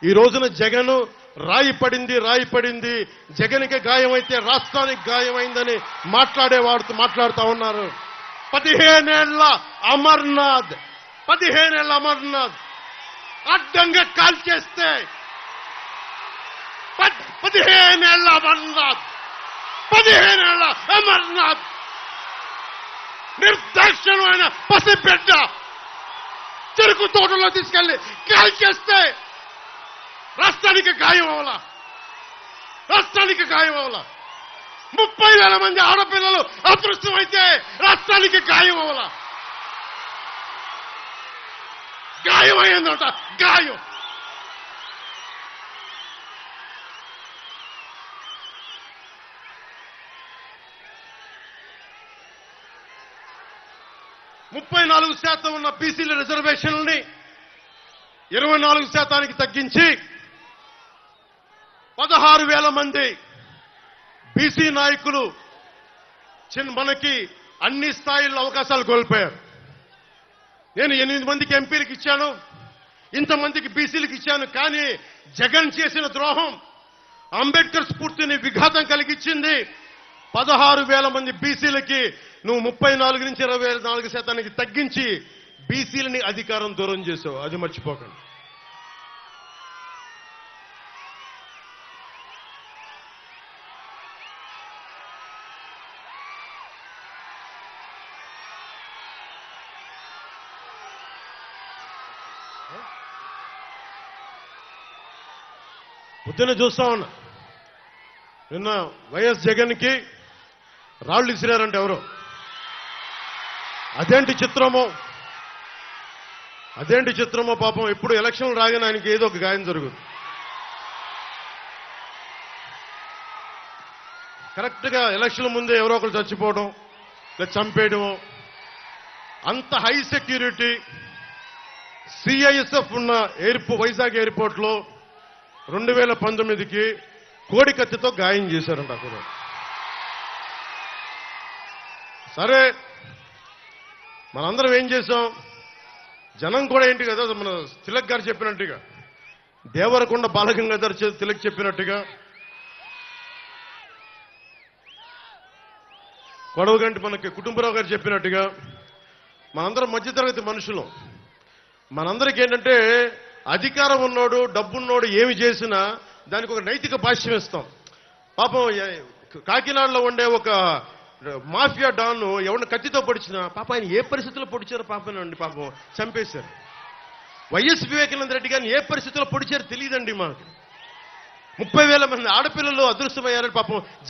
ఈ రోజున జగన్ రాయి పడింది, జగన్కి గాయమైతే రాష్ట్రానికి గాయమైందని మాట్లాడుతూ ఉన్నారు. 15 ఏళ్ల అమర్నాథ్ అడ్డంగా కాల్చేస్తే 15 ఏళ్ల అమర్నాథ్ నిర్దాక్షిణ్యమైన పసిబిడ్డ చెరుకు తోటలో తీసుకెళ్లి కాల్చేస్తే రాష్ట్రానికి గాయం అవలా. 30,000 మంది ఆడపిల్లలు అదృష్టమైతే రాష్ట్రానికి గాయం అవలా. గాయమైందట. గాయం 34% ఉన్న బీసీల రిజర్వేషన్లని 24% తగ్గించి 16,000 మంది బీసీ నాయకులు మనకి అన్ని స్థాయిల్లో అవకాశాలు కోల్పోయారు. నేను 8 మందికి ఎంపీలకు ఇచ్చాను, ఇంతమందికి బీసీలకు ఇచ్చాను. కానీ జగన్ చేసిన ద్రోహం, అంబేద్కర్ స్ఫూర్తిని విఘాతం కలిగించింది. 16,000 మంది బీసీలకి నువ్వు 34 నుంచి 24% తగ్గించి బీసీలని అధికారం దూరం చేసావు. అది మర్చిపోకండి. పొద్దున్న చూస్తా ఉన్నా, నిన్న వైఎస్ జగన్కి రాళ్లు ఇసిరారంటే ఎవరో. అదేంటి చిత్రమో పాపం. ఎప్పుడు ఎలక్షన్లు రాగానే ఆయనకి ఏదో ఒక గాయం జరుగుతుంది. కరెక్ట్గా ఎలక్షన్ ముందే ఎవరో ఒకరు చచ్చిపోవడం లేదా చంపేయడం. అంత హై సెక్యూరిటీ సిఐఎస్ఎఫ్ ఉన్న వైజాగ్ ఎయిర్పోర్ట్లో 2019కి కోడి కత్తితో గాయం చేశారంట అక్కడ. సరే, మనందరం ఏం చేశాం? జనం కూడా ఏంటి కదా, మన తిలక్ గారు చెప్పినట్టుగా, దేవరకొండ బాలగంగాధర్ తిలక్ చెప్పినట్టుగా, కొడవగంటి మనకి కుటుంబరావు గారు చెప్పినట్టుగా, మనందరం మధ్యతరగతి మనుషులు. మనందరికీ ఏంటంటే అధికారం ఉన్నోడు, డబ్బున్నోడు ఏమి చేసినా దానికి ఒక నైతిక భాష్యం ఇస్తాం. పాపం కాకినాడలో ఉండే ఒక మాఫియా డాన్ ఎవరిని కత్తితో పొడిచినా పాపం ఆయన ఏ పరిస్థితుల్లో పొడిచారో పాపనండి, పాపం చంపేశారు. వైఎస్ వివేకానంద రెడ్డి గారిని ఏ పరిస్థితుల్లో పొడిచారో తెలియదండి మాకు. 30,000 మంది ఆడపిల్లలు అదృశ్యమయ్యారని పాపం